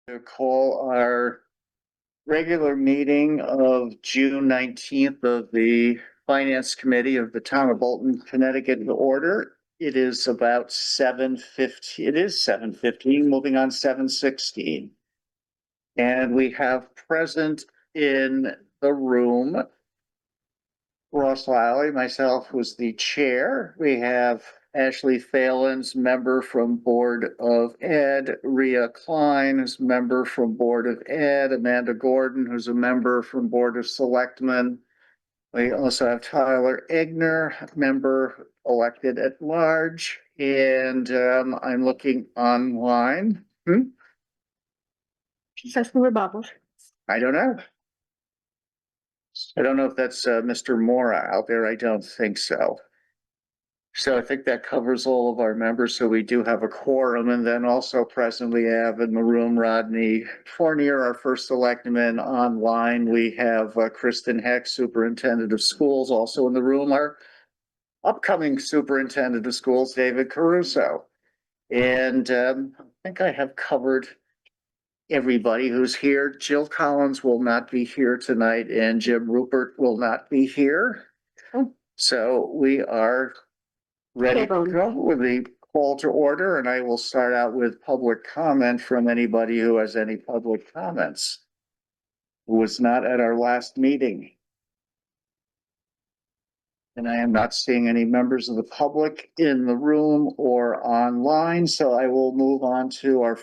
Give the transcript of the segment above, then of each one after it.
To call our regular meeting of June 19th of the Finance Committee of the Town of Bolton, Connecticut to order. It is about 7:15. It is 7:15, moving on 7:16. And we have present in the room Ross Lally, myself, who's the chair. We have Ashley Phelan's member from Board of Ed, Rhea Klein, who's member from Board of Ed, Amanda Gordon, who's a member from Board of Selectmen. We also have Tyler Egner, member elected at large, and I'm looking online. Says who we're Bob. I don't know. I don't know if that's Mr. Mora out there. I don't think so. So I think that covers all of our members. So we do have a quorum, and then also present we have in the room Rodney Fournier, our first selectman. Online we have Kristen Heck, superintendent of schools. Also in the room, our upcoming superintendent of schools, David Caruso. And I think I have covered everybody who's here. Jill Collins will not be here tonight, and Jim Rupert will not be here. So we are ready to go with the call to order, and I will start out with public comment from anybody who has any public comments who was not at our last meeting. And I am not seeing any members of the public in the room or online, so I will move on to our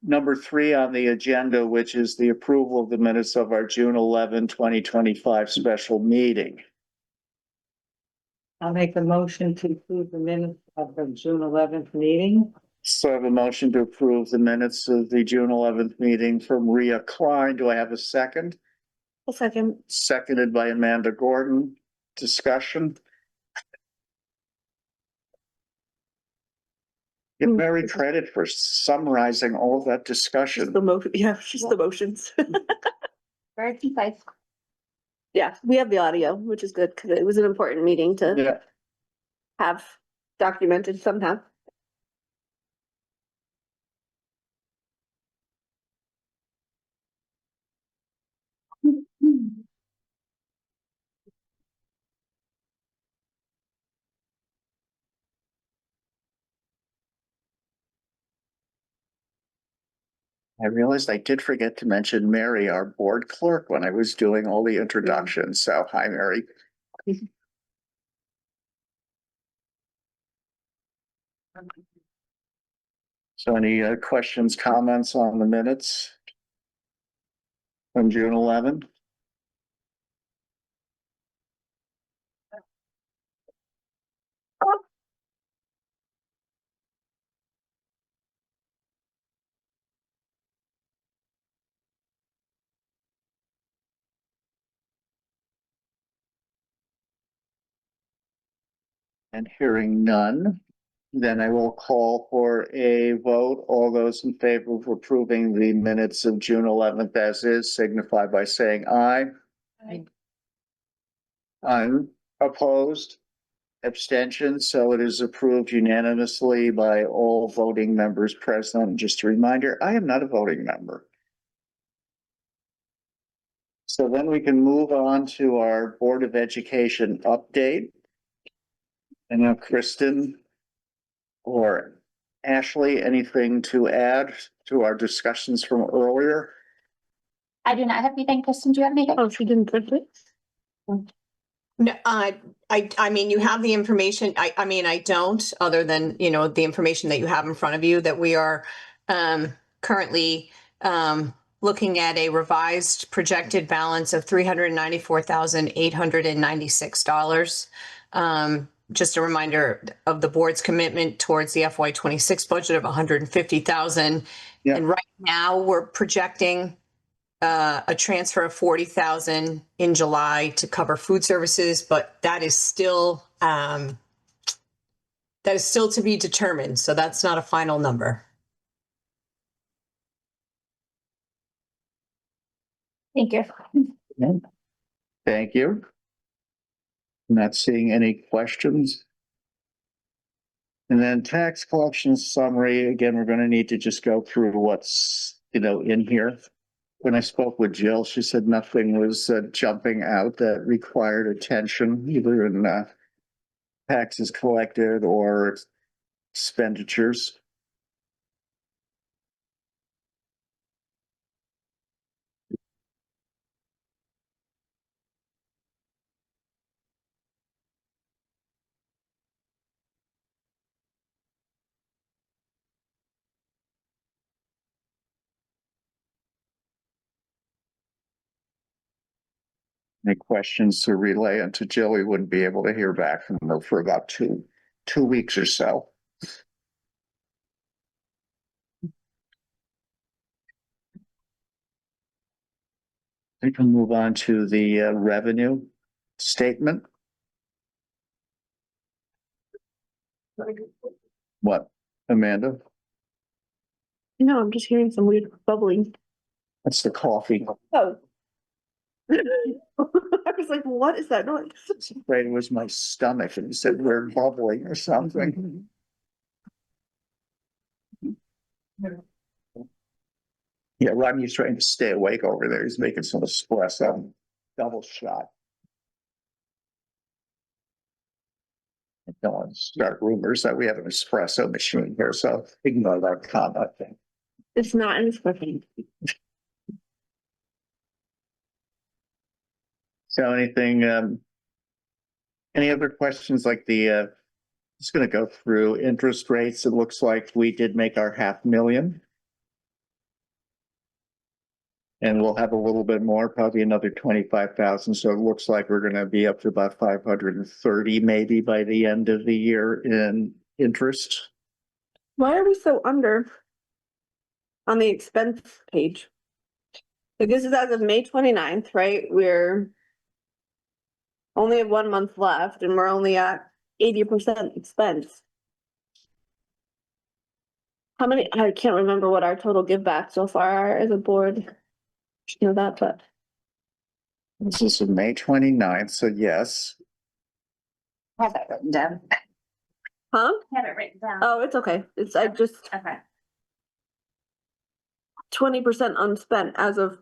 number 3 on the agenda, which is the approval of the minutes of our June 11, 2025 special meeting. I'll make a motion to approve the minutes of the June 11th meeting. So I have a motion to approve the minutes of the June 11th meeting from Rhea Klein. Do I have a second? A second. Seconded by Amanda Gordon. Discussion. Give Mary credit for summarizing all of that discussion. The motion, just the motions. Very concise. Yeah, we have the audio, which is good because it was an important meeting to have documented somehow. I realized I did forget to mention Mary, our board clerk, when I was doing all the introductions. So hi, Mary. So any questions, comments on the minutes from June 11? And hearing none, then I will call for a vote. All those in favor of approving the minutes of June 11th as is signify by saying aye. Aye. I'm opposed. Abstention, so it is approved unanimously by all voting members present. Just a reminder, I am not a voting member. So then we can move on to our Board of Education update. And now Kristen or Ashley, anything to add to our discussions from earlier? I do not have anything. Kristen, do you have anything? Oh, she didn't print it? No, I mean, you have the information. I mean, I don't, other than, you know, the information that you have in front of you, that we are currently looking at a revised projected balance of $394,896. Just a reminder of the board's commitment towards the FY26 budget of $150,000. Yeah. And right now we're projecting a transfer of $40,000 in July to cover food services, but that is still to be determined. So that's not a final number. Thank you. Thank you. Not seeing any questions. And then tax collection summary, again, we're gonna need to just go through what's, in here. When I spoke with Jill, she said nothing was jumping out that required attention, either in taxes collected or expenditures. Any questions to relay into Jill? We wouldn't be able to hear back from her for about two weeks or so. We can move on to the revenue statement. What, Amanda? No, I'm just hearing some weird bubbling. That's the coffee. Oh. I was like, what is that noise? Afraid it was my stomach and it said we're bubbling or something. Yeah, Rodney's trying to stay awake over there. He's making some espresso, double shot. I don't want to start rumors that we have an espresso machine here, so ignore that comment. It's not in his cooking. So anything, any other questions like just gonna go through interest rates. It looks like we did make our $500,000. And we'll have a little bit more, probably another 25,000. So it looks like we're gonna be up to about 530 maybe by the end of the year in interest. Why are we so under on the expense page? Like this is as of May 29th, right? We're only have 1 month left and we're only at 80% expense. How many, I can't remember what our total give back so far are as a board. Should know that, but This is May 29th, so yes. I have that written down. huh? I have it written down. Oh, it's okay. It's I just Okay. 20% unspent as of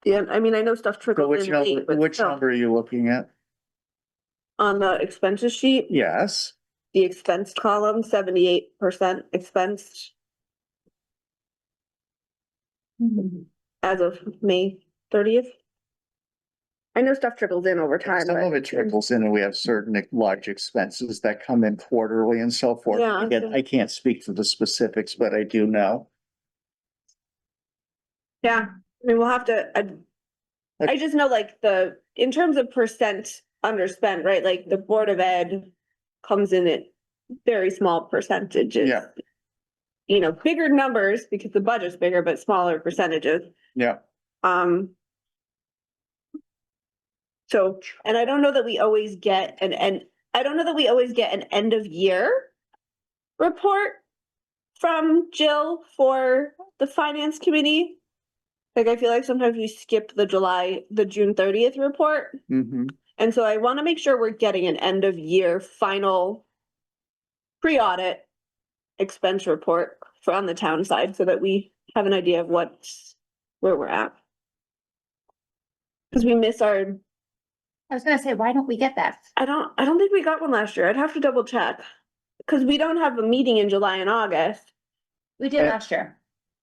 the end. I mean, I know stuff So trickled which in late, number, but which still. number are you looking at? On the expenses sheet, Yes, the expense column, 78% expensed as of May 30th. I know stuff trickles in over time, some of but it trickles in and we have certain large expenses that come in quarterly and so forth. Yeah, Again, so- I can't speak to the specifics, but I do know. yeah, I mean, we'll have to, I just know like in terms of percent underspent, right? Like the Board of Ed comes in at very small percentages. Yeah. Bigger numbers because the budget's bigger, but smaller percentages. Yeah, So, and I don't know that we always get I don't know that we always get an end of year report from Jill for the finance committee. Like, I feel like sometimes we skip the June 30th report. mm-hmm. And so I want to make sure we're getting an end of year final pre-audit expense report from the town side so that we have an idea of where we're at. Because we miss our, I was gonna say, why don't we get that? I don't think we got one last year. I'd have to double check. Because we don't have a meeting in July and August We did last year.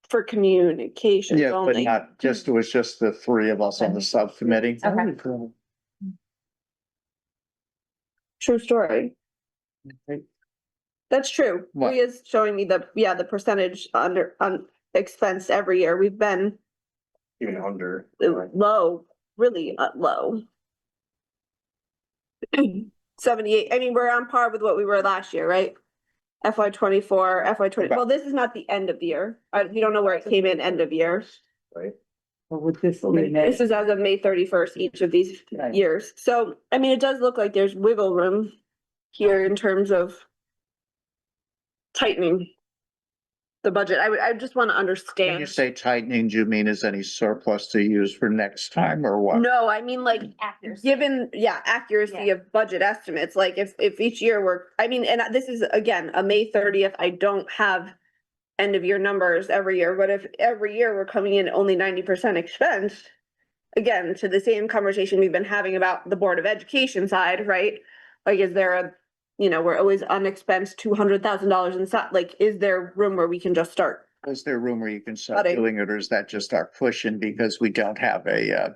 for communications Yeah, but only. not just, it was just the three of us on the subcommittee. Okay. True story. That's true. What? Ria's showing me the percentage on expense every year. We've been Even under. low, really low. 78, I mean, we're on par with what we were last year, right? FY 24, FY 20, well, this is not the end of the year. We don't know where it came in end of year. Right. But with this will be This is as of May 31st, each of these Right. years. So, I mean, it does look like there's wiggle room here in terms of tightening the budget. I just want to When you understand. say tightening, do you mean is any surplus to use for next time or what? No, I mean like Actors. given, yeah, accuracy Yeah. of budget estimates, like if each year I mean, and this is again, a May 30th, I don't have end of year numbers every year, but if every year we're coming in only 90% expense, again, to the same conversation we've been having about the Board of Education side, right? Like, is there a, we're always unexpensed $200,000 in like, is there room where we can just start? Is there room where you can start Cutting. doing it, or is that just our cushion because we don't have a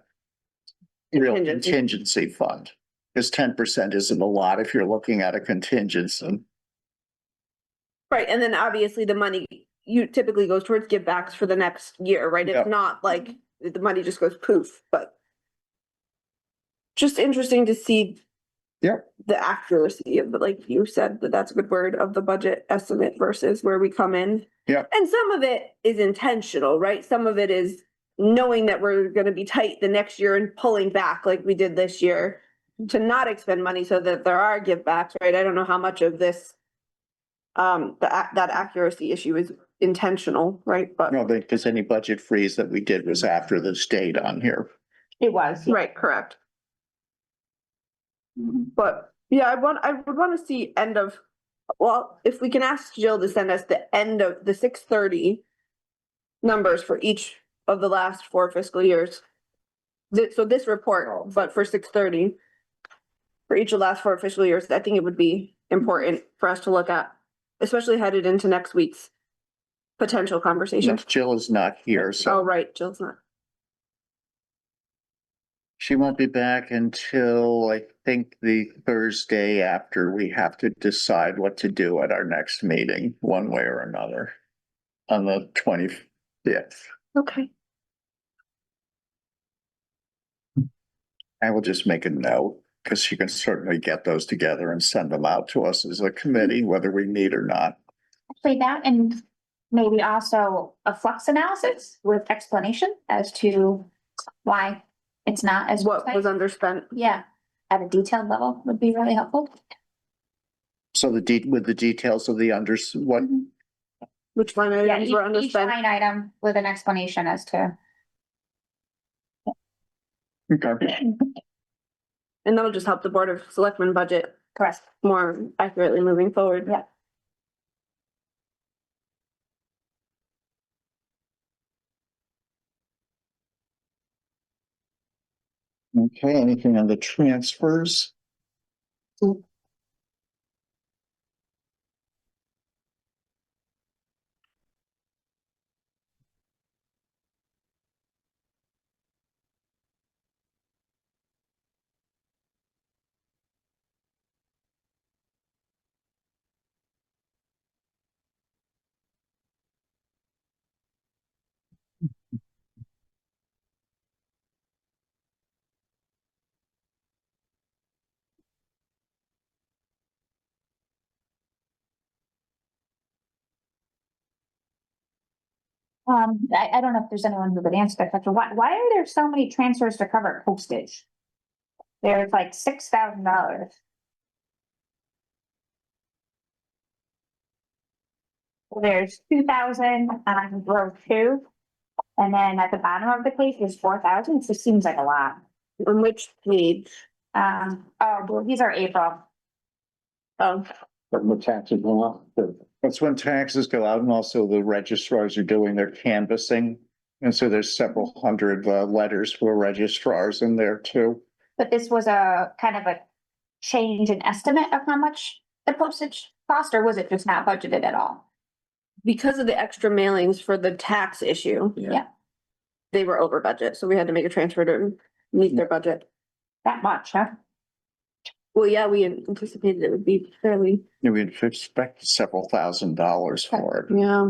real Contingency. contingency fund? Because 10% isn't a lot if you're looking at a contingency. Right, and then obviously the money you typically goes towards give backs for the next year, right? Yeah. It's not like the money just goes poof, but just interesting to see Yep. the accuracy of the, like you said, that's a good word, of the budget estimate versus where we come in. Yep. And some of it is intentional, right? Some of it is knowing that we're gonna be tight the next year and pulling back like we did this year to not expend money so that there are give backs, right? I don't know how much of this that accuracy issue is intentional, right? But No, because any budget freeze that we did was after this date on here. It was. right, correct. But yeah, I would want to see end of, well, if we can ask Jill to send us the end of the 6/30 numbers for each of the last 4 fiscal years. So this report, but for 6/30 for each of the last 4 fiscal years, I think it would be important for us to look at, especially headed into next week's potential conversation. Jill is not here, Oh, so right, Jill's not. she won't be back until I think the Thursday after we have to decide what to do at our next meeting, one way or another, on the 25th. Okay. I will just make a note, because she can certainly get those together and send them out to us as a committee, whether we need or not. Actually, that and maybe also a flux analysis with explanation as to why it's not as. What was underspent? Yeah, at a detailed level would be really helpful. So with the details of the what, Which line Yeah, items were each underspent? line item with an explanation as to. okay, And that'll just help the Board of Selectmen budget Correct. more accurately moving forward. Yeah. okay, anything on the transfers? I don't know if there's anyone who could answer that question. Why are there so many transfers to cover postage? There's like $6,000. There's 2,000 on row 2. And then at the bottom of the page is 4,000. It just seems like a lot. On which page? Oh, well, these are April. Oh, But when taxes go up. That's when taxes go out, and also the registrars are doing their canvassing. And so there's several hundred letters for registrars in there too. But this was a kind of a change in estimate of how much the postage cost, or was it just not budgeted at all? because of the extra mailings for the tax issue. Yeah. They were over budget, so we had to make a transfer to meet their budget. That much, huh? Well, yeah, we anticipated it would be fairly, We'd expect several $1,000s for it, yeah.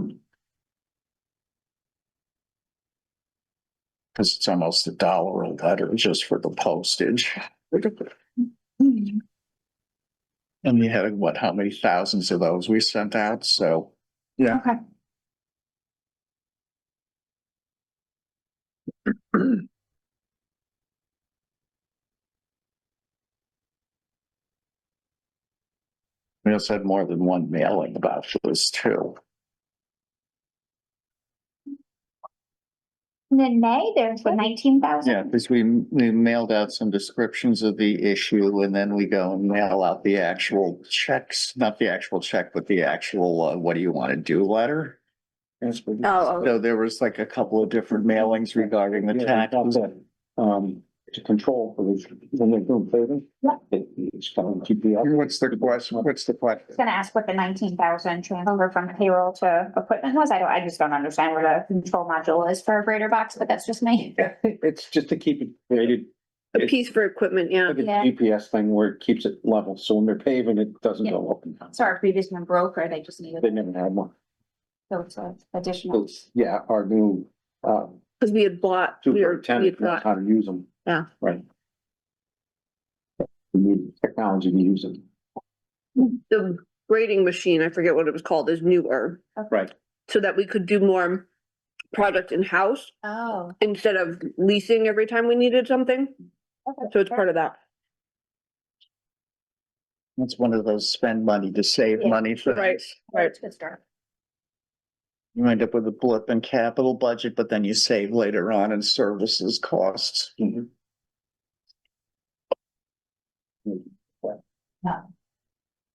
because it's almost $1 a letter just for the postage. And we had, what, how many thousands of those we sent out, so, yeah. Okay. We also had more than one mailing about this too. in May, there's what, 19,000? Yeah, because we mailed out some descriptions of the issue and then we go and mail out the actual checks, not the actual check, but the actual, what do you want to do letter? Oh, So there was like a couple of different mailings regarding the taxes. To control for these, when they're doing paving. Yeah. It's kind of GPS. What's the question? What's the I question? was gonna ask what the 19,000 transfer from payroll to equipment was. I just don't understand where the control module is for a grader box, but that's just me. It's just to keep it rated. a piece for equipment, yeah. Like a Yeah. GPS thing where it keeps it level, so when they're paving, it doesn't Yeah. go up and down. So our previous one broke, or they just needed, They never had one. so it's additional. Yeah, our new, Cause we had bought, we had superintendent knows got, how to use them. Yeah. Right. We need technology to use them. the grading machine, I forget what it was called, is newer. Right. So that we could do more project in-house Oh. instead of leasing every time we needed something. So it's part of that. It's one of those spend money to save Yeah. money things. Right. Right. Good start. You end up with a blip in capital budget, but then you save later on in services costs.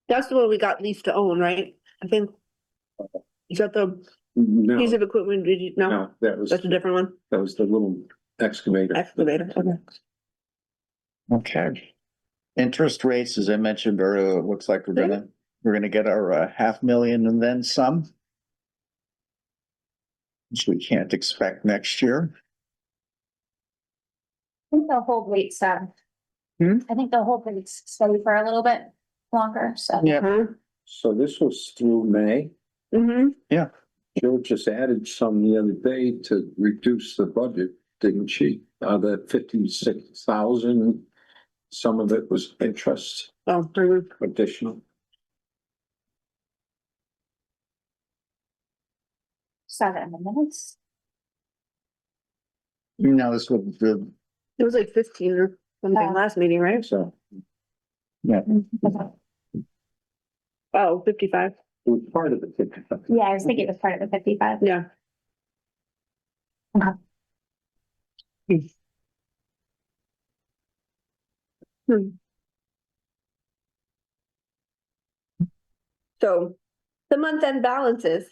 That's the one we got leased to own, right? I think. Is that the No, piece of equipment? Did you, no, no, that's a different one. that was the little excavator. Excavator, okay. Okay. Interest rates, as I mentioned earlier, it looks like we're gonna get our 500,000 and then some. Which we can't expect next year. I think they'll hold rates, Hmm? I think they'll hold rates steady for a little bit longer, so. Yeah. So this was through May. Mm-hmm. Jill just added some the other day to reduce the budget, didn't she? That 56,000, some of it was interest Oh, additional. 7 minutes. Now this would, the, it was like 15 or something last meeting, right? So yeah, Oh, 55, it was part of the 55. Yeah, I was thinking it was part of the 55. yeah. Hmm. So the month end balances,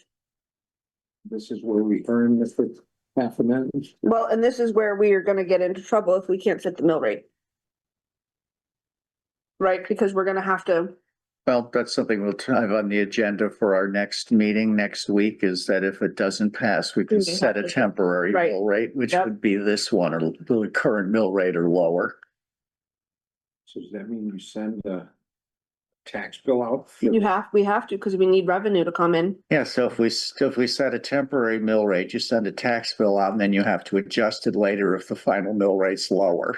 This is where we earn the first half a million. well, and this is where we are gonna get into trouble if we can't set the mill rate. Right, because we're gonna have to, well, that's something we'll have on the agenda for our next meeting next week, is that if it doesn't pass, we can We set a have to- temporary right. mill rate, which Yep. would be this one or the current mill rate or lower. So does that mean you send a tax bill out? we have to, because we need revenue to come in. Yeah, so if we set a temporary mill rate, you send a tax bill out and then you have to adjust it later if the final mill rate's lower.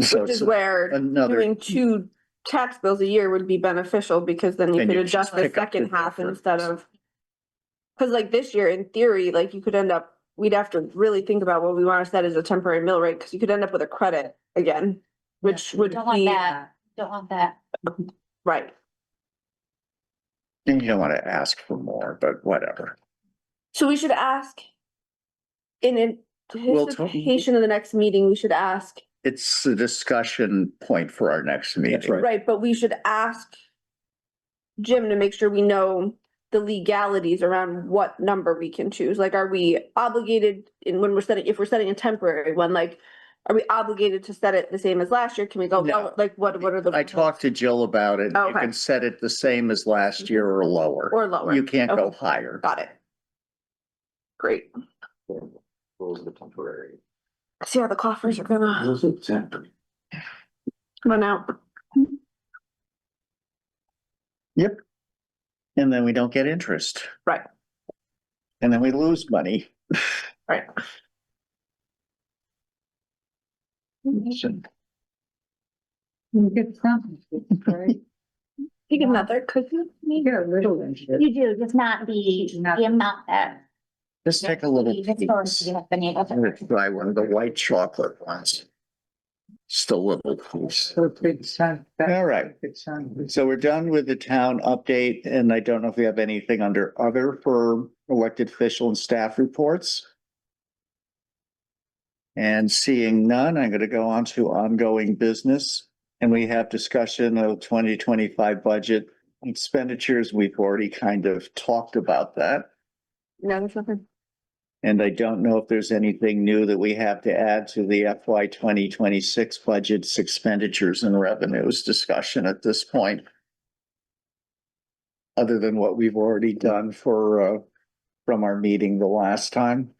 So Which it's is where another, doing 2 tax bills a year would be beneficial, because then you And could you adjust just the pick up the second half difference. instead of. Cause like this year, in theory, like you could end up, we'd have to really think about what we want to set as a temporary mill rate, cause you could end up with a credit again. Which would Don't want be, that, don't want that. right, and you don't want to ask for more, but whatever. so we should ask. In We'll talk- anticipation of the next meeting, we should ask, It's a discussion point for our next meeting. That's right. right, but we should ask. Jim to make sure we know the legalities around what number we can choose, like, are we obligated in when we're setting, if we're setting a temporary one, like. Are we obligated to set it the same as last year? Can we go, No. lower? Like, what are the? I talked to Jill about it. You Okay. can set it the same as last year or lower. Or lower. You can't go Okay. higher. Got it. Great. Those are the temporary. See how the coffers are gonna Those are temporary. run out. Yep. And then we don't get interest. Right. And then we lose money. Right. You get some, right? Take another cookie. You get a little into it. You do, just not the amount that. Just take a little You've historically piece. have been able I'm gonna to. try one of the white chocolate ones. Just a little piece. So it's on. All right. It's on. So we're done with the town update, and I don't know if we have anything under other for elected official and staff reports? And seeing none, I'm going to go on to ongoing business. And we have discussion of 2025 budget expenditures. We've already kind of talked about that. No, there's nothing. And I don't know if there's anything new that we have to add to the FY 2026 budget's expenditures and revenues discussion at this point. Other than what we've already done for, from our meeting the last time.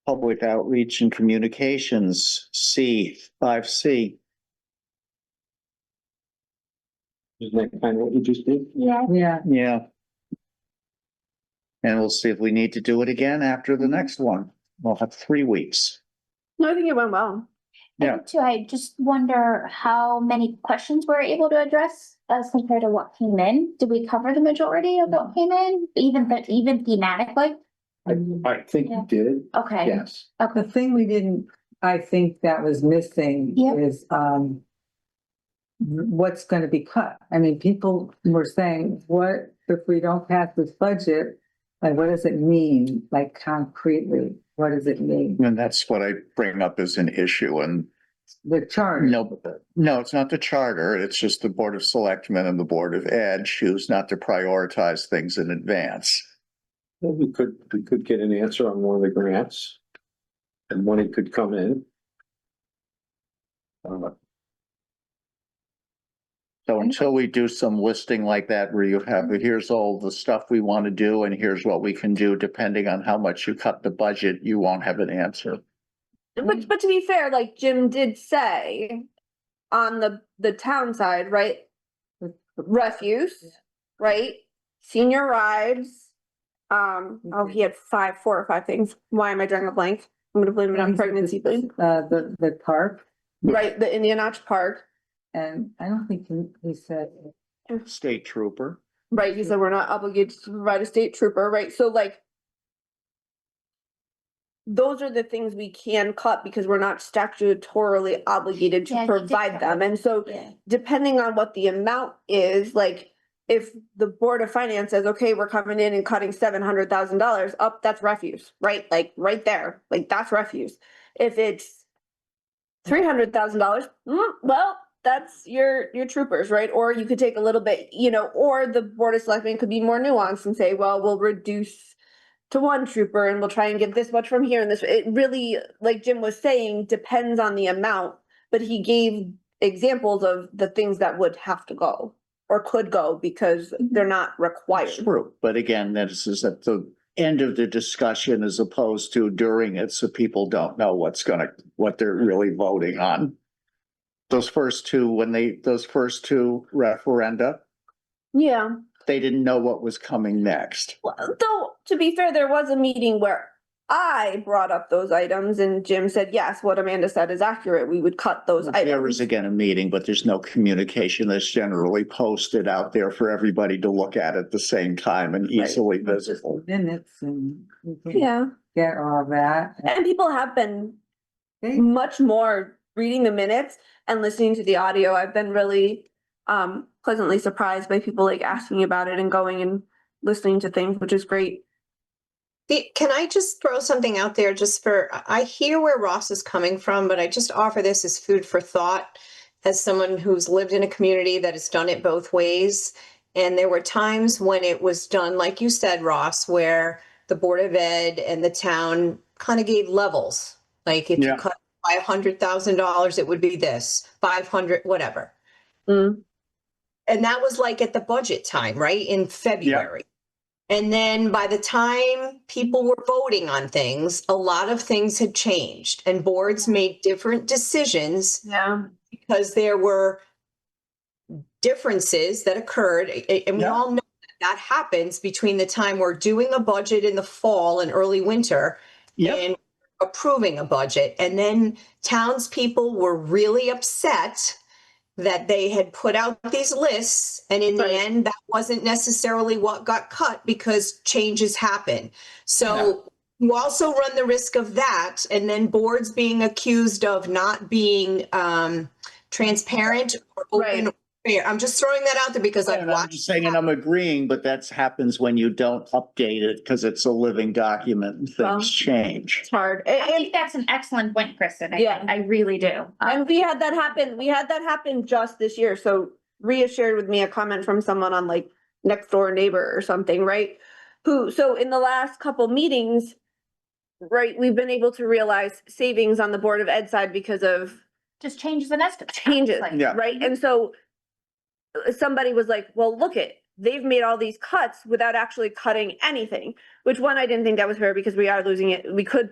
Public outreach and communications, C5C. Isn't that kind of what you just did? Yeah. Yeah, Yeah. And we'll see if we need to do it again after the next one. We'll have 3 weeks. No, I think it went well. Yeah. And too, I just wonder how many questions we're able to address as compared to what came in. Did we cover the majority of what came in, even thematically? I think you did, Okay. yes. the thing we didn't, I think that was missing Yeah. is, what's gonna be cut? I mean, people were saying, what if we don't pass this budget? Like, what does it mean, like concretely? What does it mean? And that's what I bring up as an issue. And The charter. no, it's not the charter. It's just the Board of Selectmen and the Board of Ed choose not to prioritize things in advance. Well, we could get an answer on one of the grants. And money could come in. So until we do some listing like that where you have, here's all the stuff we want to do and here's what we can do, depending on how much you cut the budget, you won't have an answer. But to be fair, like Jim did say, on the town side, right? Refuse, right? Senior rides. Oh, he had 4 or 5 things. Why am I drawing a blank? I'm gonna blame it on pregnancy, please. The park, Right, the Indian Notch Park. and I don't think he said, State trooper. Right, he said we're not obligated to provide a state trooper, right? So like. Those are the things we can cut because we're not statutorily obligated Yeah, to he did provide cover them. And so Yeah. depending on what the amount is, like. If the Board of Finance says, okay, we're coming in and cutting $700,000 up, that's refuse, right? Like right there, like that's refuse. If it's $300,000, well, that's your troopers, right? Or you could take a little bit, or the Board of Selectmen could be more nuanced and say, well, we'll reduce to 1 trooper and we'll try and get this much from here and this. It really, like Jim was saying, depends on the amount, but he gave examples of the things that would have to go or could go because they're not required. True, but again, this is at the end of the discussion as opposed to during it, so people don't know what they're really voting on. Those first two referenda, Yeah. they didn't know what was coming next. Well, though, to be fair, there was a meeting where I brought up those items and Jim said, yes, what Amanda said is accurate. We would cut those There was items. again a meeting, but there's no communication that's generally posted out there for everybody to look at at the same time and easily just visible. minutes and we can Yeah. get all that. And people have been Okay. much more reading the minutes and listening to the audio. I've been really pleasantly surprised by people like asking about it and going and listening to things, which is great. Can I just throw something out there I hear where Ross is coming from, but I just offer this as food for thought as someone who's lived in a community that has done it both ways. And there were times when it was done, like you said, Ross, where the Board of Ed and the town kind of gave levels. Like if Yeah. you cut by $100,000, it would be this, 500, whatever. Mm. And that was like at the budget time, right? In February. And then by the time people were voting on things, a lot of things had changed and boards made different decisions Yeah. because there were differences that occurred. And we Yeah. all know that happens between the time we're doing a budget in the fall and early winter Yep. and approving a budget. And then townspeople were really upset that they had put out these lists, and in Right. the end, that wasn't necessarily what got cut because changes happen. So you also run the risk of that, and then boards being accused of not being transparent or open Right. or fair. I'm just throwing that out there because I've And I'm watched. just saying, and I'm agreeing, but that happens when you don't update it because it's a living document and Well, things change. It's hard. I think that's an excellent point, Kristen. Yeah. I really do. And we had that happen just this year. So Rhea shared with me a comment from someone on like next door neighbor or something, right? So in the last couple meetings, right, we've been able to realize savings on the Board of Ed side because of Just changes in estimate. changes, Like, Yeah. right? And so somebody was like, well, look it, they've made all these cuts without actually cutting anything, which one, I didn't think that was fair because we are losing it. We could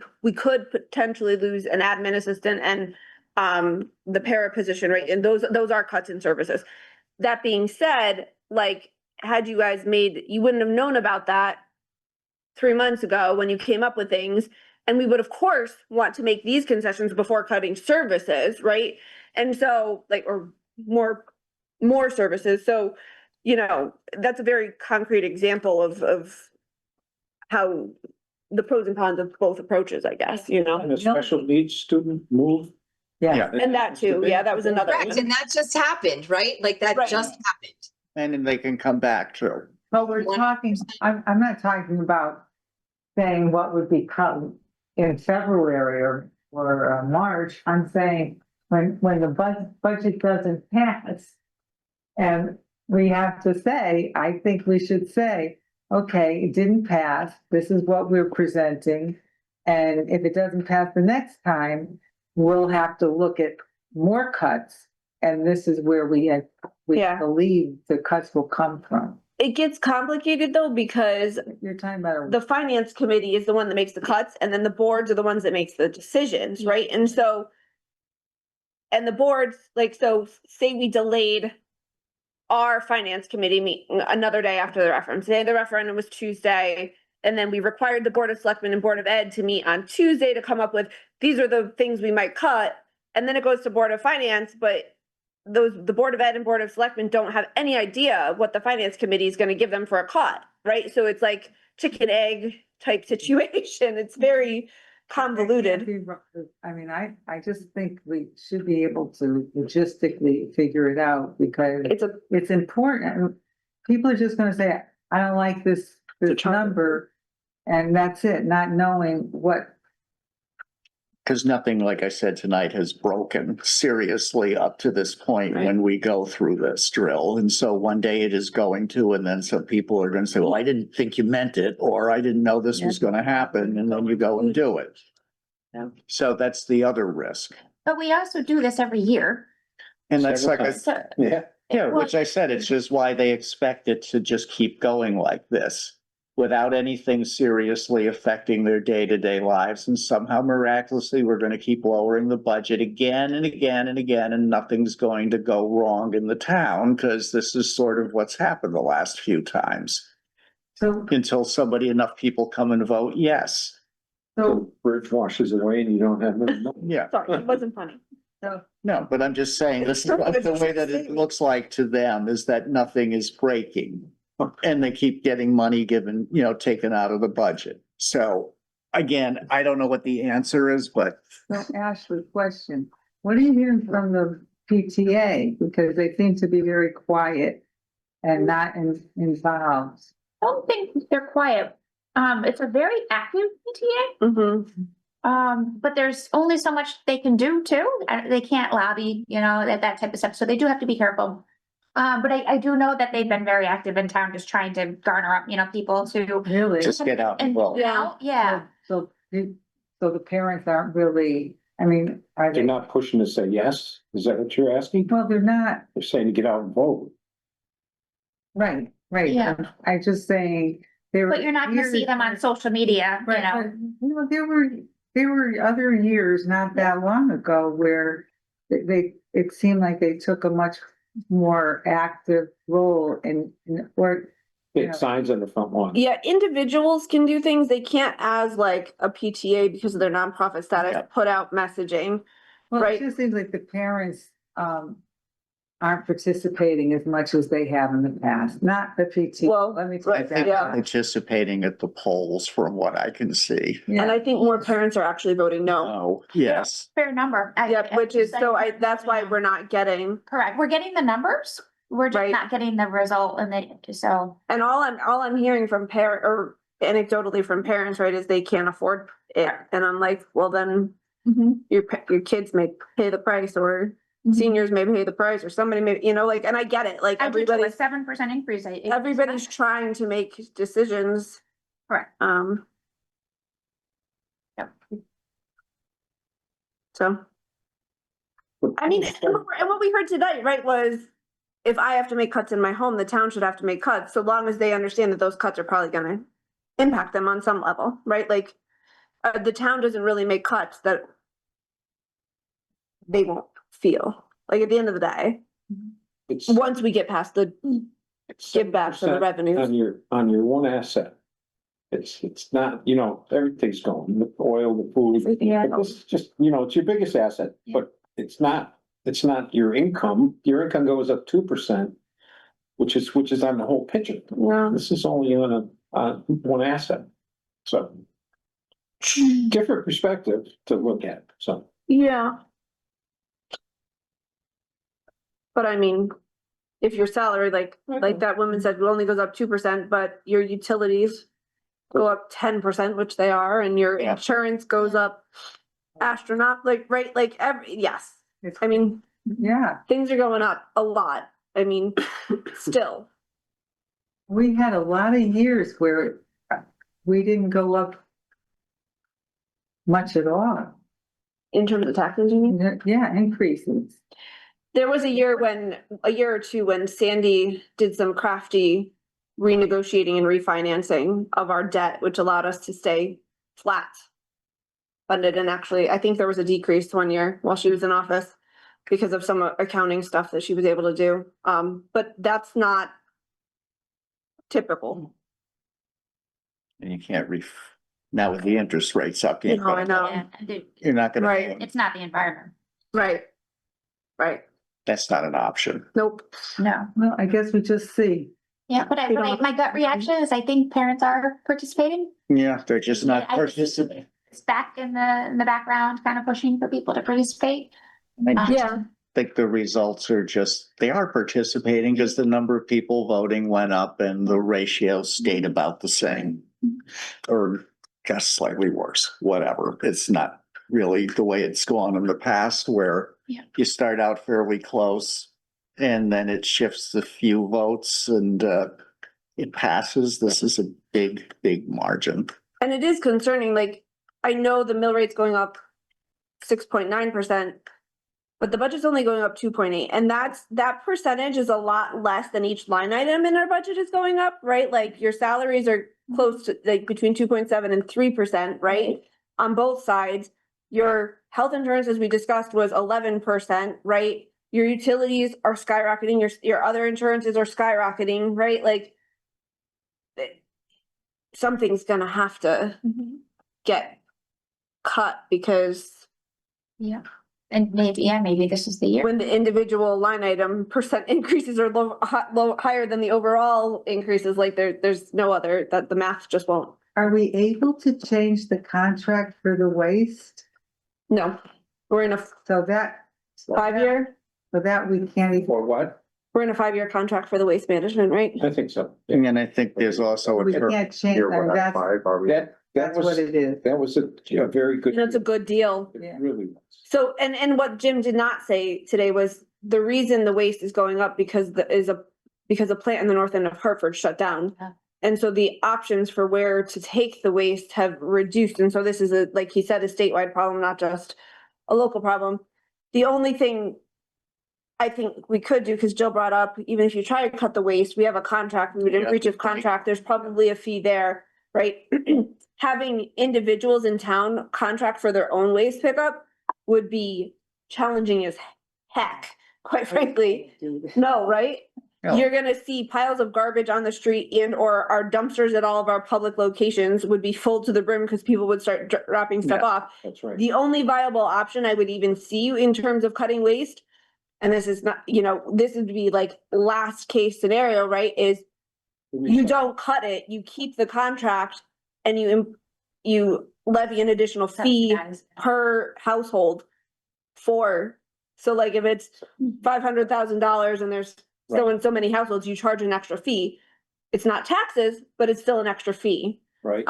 potentially lose an admin assistant and the para position, right? And those are cuts in services. That being said, like, had you guys you wouldn't have known about that 3 months ago when you came up with things. And we would, of course, want to make these concessions before cutting services, right? And so, like, or more services. So, you know, that's a very concrete example of how the pros and cons of both approaches, I guess, you know? And a special needs student move. Yeah, And that too, yeah, that was another. Correct, and that just happened, right? Like that Right. just happened. And then they can come back too. but we're talking, I'm not talking about saying what would be cut in February or March. I'm saying when the budget doesn't pass. And we have to say, I think we should say, okay, it didn't pass. This is what we're presenting. And if it doesn't pass the next time, we'll have to look at more cuts. And this is where we Yeah. believe the cuts will come from. It gets complicated though, because You're talking about. the finance committee is the one that makes the cuts and then the boards are the ones that makes the decisions, right? And so, and the boards, like, so say we delayed our finance committee meeting another day after the referendum. Say the referendum was Tuesday, and then we required the Board of Selectmen and Board of Ed to meet on Tuesday to come up with, these are the things we might cut. And then it goes to Board of Finance, but the Board of Ed and Board of Selectmen don't have any idea what the finance committee is gonna give them for a cut, right? So it's like chicken egg type situation. It's very convoluted. I mean, I just think we should be able to logistically figure it out because it's important. People are just gonna say, I don't like this number. And that's it, not knowing what. Because nothing, like I said tonight, has broken seriously up to this point when we go through this drill. And so one day it is going to, and then some people are going to say, well, I didn't think you meant it, or I didn't know this was going to happen. And then you go and do it. Yeah. So that's the other risk. But we also do this every year. And that's like, Several So, yeah, which I said, it's just why they expect it to just keep going like this without anything seriously affecting their day-to-day lives. And somehow miraculously, we're going to keep lowering the budget again and again and again, and nothing's going to go wrong in the town because this is sort of what's happened the last few times. So, Until enough people come and vote yes. so, Bridge washes away and you don't have any. Yeah. Sorry, it wasn't funny. No, but I'm just saying, this is the way that it looks like to them is that nothing is breaking. And they keep getting money given, taken out of the budget. So again, I don't know what the answer is, but so Ashley, question, what are you hearing from the PTA? Because they seem to be very quiet and not involved. I don't think they're quiet. It's a very active PTA. Mm-hmm. But there's only so much they can do too. They can't lobby, that type of stuff. So they do have to be careful. But I do know that they've been very active in town, just trying to garner up, people to. Really? just get out and And vote. yeah. So the parents aren't really, I mean, are They're they? not pushing to say yes? Is that what you're asking? Well, they're not, They're saying to get out and vote. right. Yeah. I'm just saying. But you're not gonna see them on social media, Right, but, there were other years not that long ago where it seemed like they took a much more active role or. Big signs on the front lawn. Yeah, individuals can do things. They can't, as like a PTA because of their nonprofit status, Yeah. put out messaging. Well, Right. it just seems like the parents, aren't participating as much as they have in the past, not the PT. Well, Let me right, take that yeah. back. Participating at the polls from what I can see. And Yeah, I think more parents are actually voting no. Oh, yes. Fair number. Yep, which is, that's why we're not getting, Correct. We're getting the numbers. We're just Right. not getting the result and so. And all I'm hearing from or anecdotally from parents, right, is they can't afford it. And I'm like, well, then your kids may pay the price, or seniors may pay the price, or somebody may, like, and I get it, like I did a everybody's, 7% increase. everybody's trying to make decisions. Correct. Yep. So, I mean, and what we heard tonight, right, was if I have to make cuts in my home, the town should have to make cuts, so long as they understand that those cuts are probably gonna impact them on some level, right? Like, the town doesn't really make cuts that they won't feel, like, at the end of the day, It's, once we get past the it's give back for the 7% revenues. on your one asset. It's not, everything's going, the oil, the food. Everything Yeah. But this is just, it's your biggest asset, Yeah. but it's not your income. Your income goes up 2%, which is on the whole picture. Yeah, This is only on one asset. So different perspective to look at, so. yeah. But I mean, if your salary, like that woman said, it only goes up 2%, but your utilities go up 10%, which they are, and your Yeah. insurance goes up astronaut, like, right, like yes. I mean, Yeah, things are going up a lot. I mean, still. we had a lot of years where we didn't go up much at all. In terms of taxes, you mean? Yeah, increases. There was a year or two when Sandy did some crafty renegotiating and refinancing of our debt, which allowed us to stay flat funded. And actually, I think there was a decrease one year while she was in office because of some accounting stuff that she was able to do. But that's not typical. And you can't now with the interest rates up, You know, I know. you're not gonna. Right. It's not the environment. Right. That's not an option. Nope. No. Well, I guess we just see. Yeah, but We don't- my gut reaction is I think parents are participating. Yeah, they're just not I just- participating. It's back in the background, kind of pushing for people to participate. Yeah. Think the results are they are participating because the number of people voting went up and the ratio stayed about the same. Or just slightly worse, whatever. It's not really the way it's gone in the past where Yeah. you start out fairly close and then it shifts a few votes and it passes. This is a big, big margin. And it is concerning, like, I know the mill rate's going up 6.9%, but the budget's only going up 2.8. And that percentage is a lot less than each line item in our budget is going up, right? Like your salaries are close to like between 2.7 and 3%, right? On both sides. Your health insurance, as we discussed, was 11%, right? Your utilities are skyrocketing, your other insurances are skyrocketing, right? Like something's gonna have to get cut because Yeah. And maybe this is the year. when the individual line item percent increases are higher than the overall increases, like there's no other, that the math just won't. Are we able to change the contract for the waste? No, we're in a So that, 5-year, so that we can't even, For what? we're in a 5-year contract for the waste management, right? I think so. And then I think there's also we can't change, I mean, that's That what was, it is. that was a very good. That's a good deal. It really was. So, and what Jim did not say today was the reason the waste is going up because a plant in the north end of Hartford shut down. Yeah. And so the options for where to take the waste have reduced. And so this is like he said, a statewide problem, not just a local problem. The only thing I think we could do, because Jill brought up, even if you try to cut the waste, we have a contract, we would in breach of contract, there's probably a fee there, right? Having individuals in town contract for their own waste pickup would be challenging as heck, quite frankly. No, right? No. You're gonna see piles of garbage on the street and or our dumpsters at all of our public locations would be full to the brim because people would start dropping stuff Yeah. off. That's right. The only viable option I would even see in terms of cutting waste, and this is not, this would be like last case scenario, right? Is you don't cut it, you keep the contract and you levy an additional fee Subsidize. per household so like if it's $500,000 and there's so in so many households, you charge an extra fee. It's not taxes, but it's still an extra fee. Right.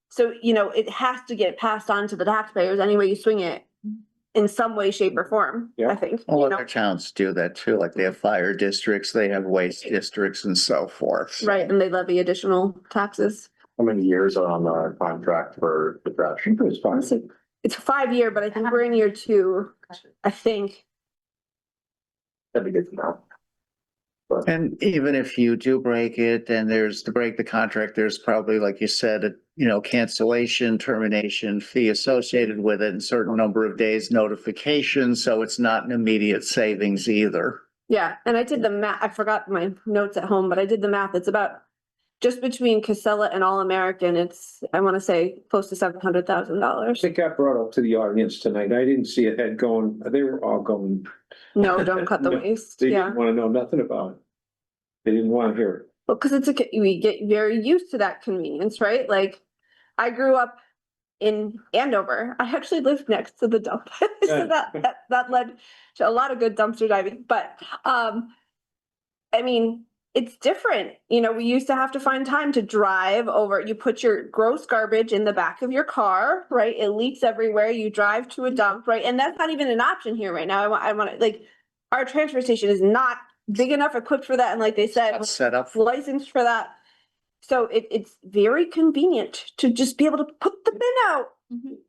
So, you know, it has to get passed on to the taxpayers any way you swing it in some way, shape or form, Yeah. I think, All you know, other towns do that too, like they have fire districts, they have waste districts and so forth. right, and they levy additional taxes. How many years are on the contract for the trash? It's fine. It's 5 year, but I think we're in year 2, I think. That'd be good to know. And even if you do break it and there's to break the contract, there's probably, like you said, a, you know, cancellation, termination fee associated with it, and certain number of days notification, so it's not an immediate savings either. Yeah, and I did the math, I forgot my notes at home, but I did the math, it's about, just between Casella and All American, it's, I wanna say, close to I $700,000. think I brought up to the audience tonight, I didn't see a head going, they were all going, No, don't cut the No, waste, they yeah. didn't wanna know nothing about it. They didn't wanna hear it. Well, cause it's we get very used to that convenience, right? Like, I grew up in Andover. I actually lived next to the dump. So that led to a lot of good dumpster diving, but, I mean, it's different. You know, we used to have to find time to drive over, you put your gross garbage in the back of your car, right? It leaks everywhere. You drive to a dump, right? And that's not even an option here right now. I want to, like, our transfer station is not big enough equipped for that. And like they said, That's set up. licensed for that. So it's very convenient to just be able to put the bin out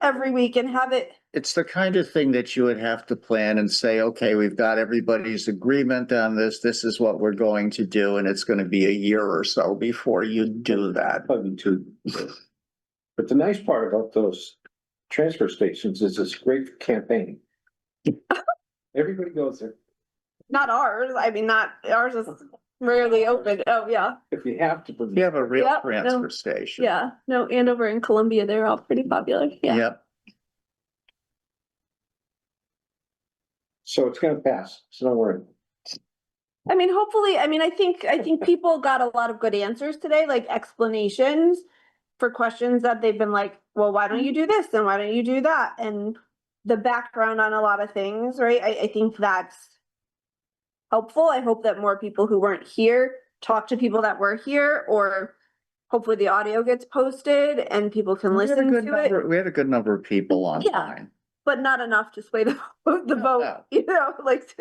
every week and have it. It's the kind of thing that you would have to plan and say, okay, we've got everybody's agreement on this. This is what we're going to do, and it's going to be a year or so before you do that. Probably two. But the nice part about those transfer stations is it's great for campaigning. Everybody goes there. Not ours. I mean, not ours is rarely open. Oh, yeah. If you have to. You have a real Yep, no. transfer station. Yeah. No, Andover and Columbia, they're all pretty popular. Yeah. Yep. So it's gonna pass, so don't worry. I mean, hopefully, I mean, I think people got a lot of good answers today, like explanations for questions that they've been like, well, why don't you do this? And why don't you do that? And the background on a lot of things, right? I think that's helpful. I hope that more people who weren't here talk to people that were here, or hopefully the audio gets posted and people can listen to it, We had a good number of people online. but not enough to sway the vote, No. you know, like,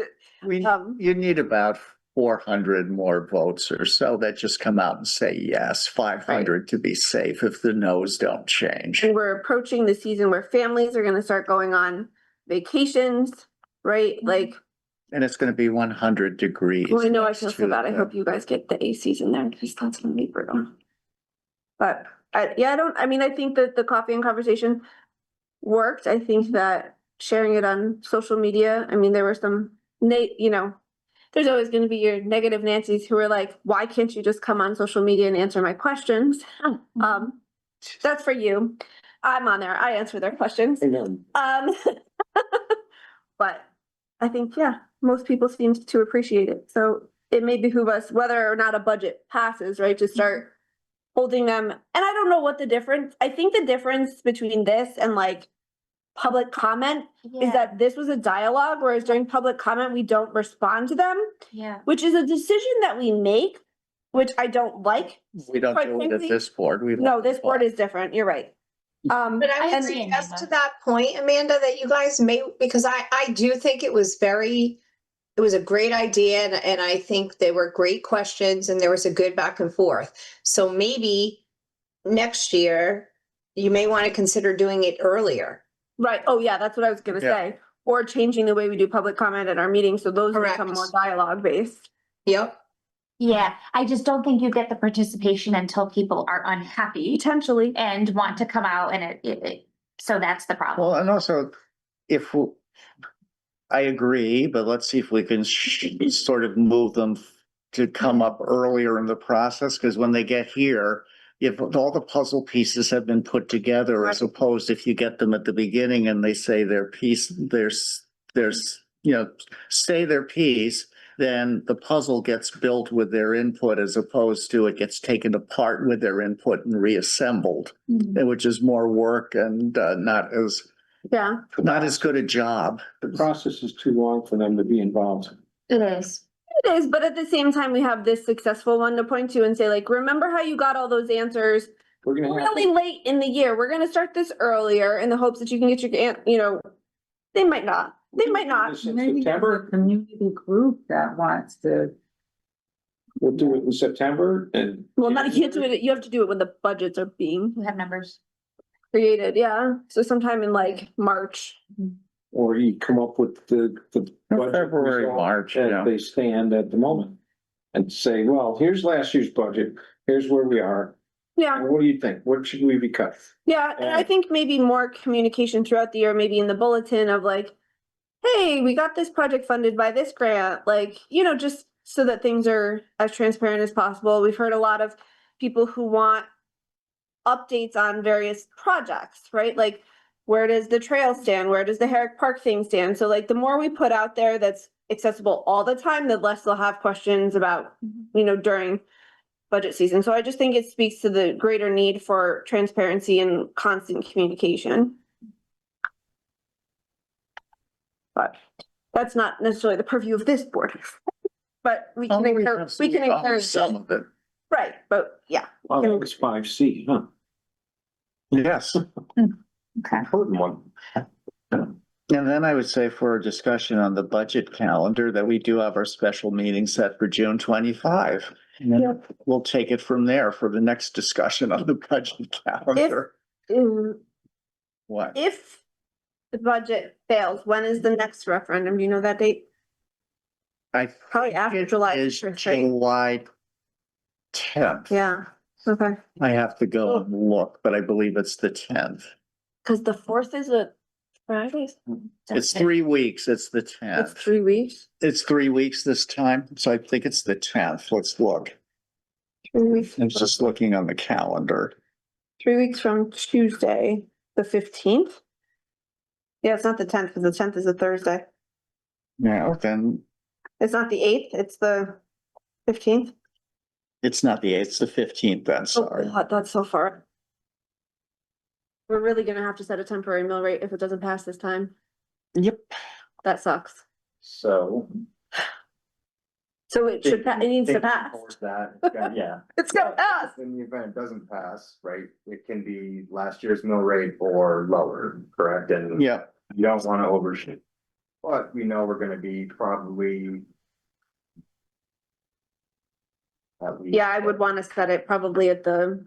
You need about 400 more votes or so that just come out and say yes, 500 to be safe if the no's don't change. and we're approaching the season where families are gonna start going on vacations, right? Like, And it's gonna be 100 degrees. well, I know I next feel so bad. I Tuesday. hope you guys get the ACs in there because that's gonna be brutal. But I mean, I think that the coffee and conversation worked. I think that sharing it on social media, I mean, there were some, you know, there's always gonna be your negative Nancy's who are like, why can't you just come on social media and answer my questions? That's for you. I'm on there. I answer their questions. Amen. But I think, yeah, most people seem to appreciate it. So it may behoove us, whether or not a budget passes, right, to start holding them. And I don't know what the difference, I think the difference between this and like public comment is that this was a dialogue, whereas during public comment, we don't respond to them, Yeah. which is a decision that we make, which I don't like. We don't Quite do it at frankly, this board. We No, this board is different. You're right. But I would and- suggest to that point, Amanda, that you guys may, because I do think it was a great idea and I think they were great questions and there was a good back and forth. So maybe next year, you may want to consider doing it earlier. Right. Oh, yeah, that's what I was gonna Yeah. say. Or changing the way we do public comment at our meetings, so those become more Correct. dialogue based. Yep. Yeah, I just don't think you get the participation until people are unhappy Potentially. and want to come out and so that's the problem. Well, and also, if I agree, but let's see if we can sort of move them to come up earlier in the process, because when they get here, if all the puzzle pieces have been put together, as opposed if you get them at the beginning and they say their piece, there's, you know, say their piece, then the puzzle gets built with their input as opposed to it gets taken apart with their input and reassembled, which is more work and not as Yeah. good a job. The process is too long for them to be involved. It is. It is, but at the same time, we have this successful one to point to and say like, remember how you got all those answers We're gonna have, really late in the year? We're gonna start this earlier in the hopes that you can get your, they might not, they might not. this in Maybe there's a September, community group that wants to. we'll do it in September and. Well, not, you have to do it, you have to do it when the budgets are being We have numbers. created, yeah. So sometime in like March. Or you come up with the. budget February, results March, as yeah. they stand at the moment. And say, well, here's last year's budget, here's where we are, Yeah, what do you think, what should we be cutting? yeah, and I think maybe more communication throughout the year, maybe in the bulletin of like, hey, we got this project funded by this grant, like, just so that things are as transparent as possible. We've heard a lot of people who want updates on various projects, right? Like, where does the trail stand? Where does the Herrick Park thing stand? So like, the more we put out there that's accessible all the time, the less they'll have questions about, during budget season. So I just think it speaks to the greater need for transparency and constant communication. But that's not necessarily the purview of this board. But we can encourage some it. of it. Right, but yeah. Oh, that was 5C, huh? Yes. Okay. Important one. And then I would say for a discussion on the budget calendar that we do have our special meeting set for June 25. And then we'll take it from there for the next discussion on the budget calendar. What? If the budget fails, when is the next referendum? Do you know that date? I Probably after think July it is 1st, right? July 10th. Yeah, okay. I have to go and look, but I believe it's the 10th. Cause the 4th is a Friday. It's 3 weeks. It's the It's 10th. 3 weeks. It's 3 weeks this time, so I think it's the 10th. Let's look. 3 weeks. I'm just looking on the calendar. 3 weeks from Tuesday, the 15th. Yeah, it's not the 10th, because the 10th is a Thursday. Now, then It's not the 8th, it's the 15th. it's not the 8th, it's the 15th then, Oh, sorry. God, that's so far. We're really gonna have to set a temporary mill rate if it doesn't pass this time. Yep. That sucks. So. So it needs to pass. Towards that, yeah. It's gonna pass. In the event it doesn't pass, right, it can be last year's mill rate or lower, correct? And Yeah, you don't wanna overshoot. But we know we're gonna be probably. At least Yeah, I would wanna set it probably at the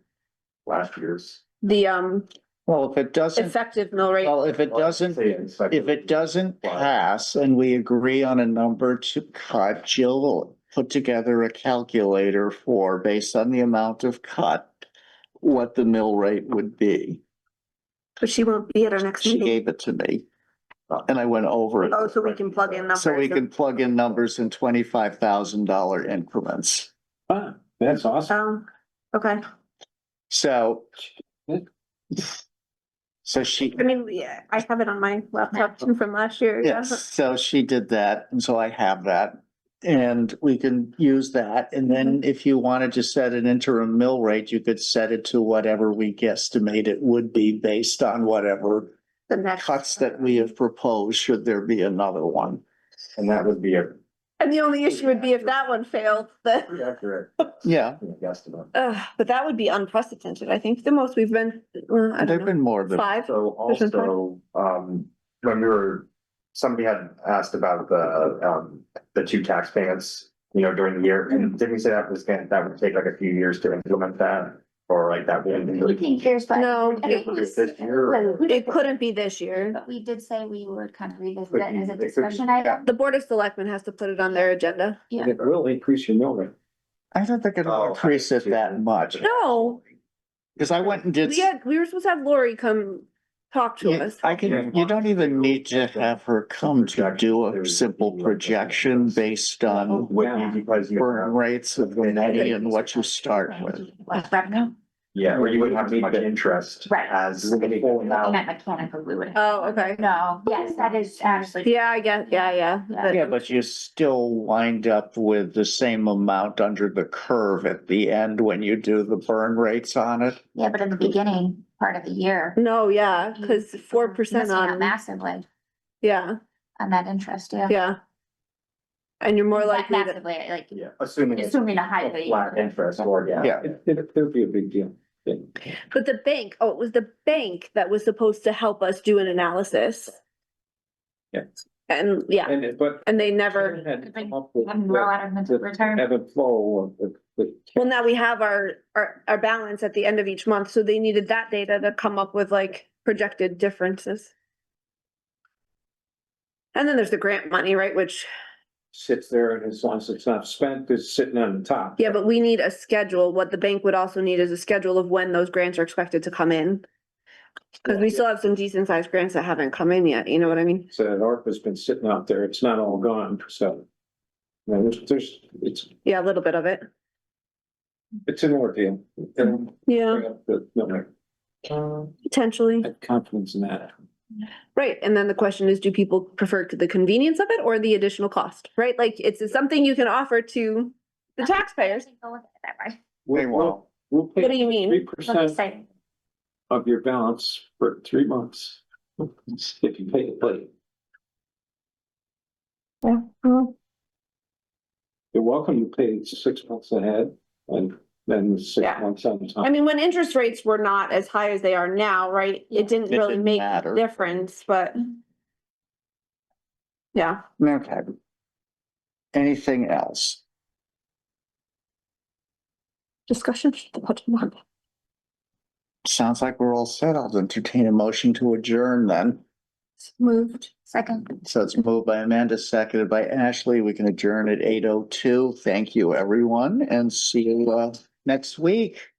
last year's. well, if it doesn't, effective mill rate. well, if it doesn't, if it doesn't pass and we agree on a number to cut, Jill will put together a calculator for, based on the amount of cut, what the mill rate would be. But she won't be at our next She meeting. gave it to me. And I went over it. Oh, so we can plug in numbers. So we can plug in numbers in $25,000 increments. Ah, that's awesome. Okay. So. So she, I mean, yeah, I have it on my laptop too from last year. yeah. yes, so she did that, and so I have that. And we can use that, and then if you wanted to set an interim mill rate, you could set it to whatever we guesstimate it would be based on whatever The next. cuts that we have proposed, should there be another one. And that would be a And the only issue would be if that one failed, then, pretty accurate Yeah, guesstimate. but that would be unprecedented. I think the most we've been, I there've don't know, been more than, 5. So There's been also, when we were, somebody had asked about the two tax payments, during the year, and didn't we say that would take like a few years to implement that? Or like that would We think here's, but. No, this year? it couldn't be this year. But we did say we would kind of revisit Could it as a be- it could be- discussion item. The Board of Selectmen has to put it on their agenda. Yeah. It will increase your mill rate. I don't think it'll Oh, increase it that much. No, Cause I went and did. we were supposed to have Lori come talk to Yeah, us. I can, you don't even need to have her come to do a simple projection based on Would be because you. burn rates of the money and what you start with. Like revenue? Yeah, or you wouldn't have as much interest. Right. As the full I amount. meant mechanically, we would. Oh, okay. No, yes, that is honestly. Yeah, I guess, yeah. Yeah, but you still wind up with the same amount under the curve at the end when you do the burn rates on it. Yeah, but in the beginning part of the year. No, yeah, cause 4% missing out on, Massively yeah, on that interest, yeah. yeah. And you're more likely to, Massively, like, Yeah. Assuming it's assuming a high rate. flat interest or, yeah. Yeah. It'd be a big deal. but the bank, oh, it was the bank that was supposed to help us do an analysis. Yeah. And, yeah, But. and they never, Had come up with And roll out of the return. ebb and flow of the. well, now we have our balance at the end of each month, so they needed that data to come up with like projected differences. And then there's the grant money, right, which, Sits there and as long as it's not spent, it's sitting on the top. yeah, but we need a schedule. What the bank would also need is a schedule of when those grants are expected to come in. Cause we still have some decent sized grants that haven't come in yet, you know what I mean? So that ARPA's been sitting out there, it's not all gone, so. You know, Yeah, a little bit of it. it's an ordeal. It'll Yeah, bring up the potentially. have confidence in that. Right, and then the question is, do people prefer the convenience of it or the additional cost, right? Like, it's something you can offer to the taxpayers. Go with it that way. They won't. We'll pay What do you mean? 3% Say, of your balance for 3 months. If you pay it late. Yeah. Well, You're welcome to pay 6 months ahead and then 6 Yeah. months on I time. mean, when interest rates were not as high as they are now, right, it didn't It really didn't make a matter. difference, but. Yeah, Okay. Anything else? discussion. Sounds like we're all set. I'll entertain a motion to adjourn then. Moved. second. So it's moved by Amanda, seconded by Ashley. We can adjourn at 8:02. Thank you, everyone, and see you next week.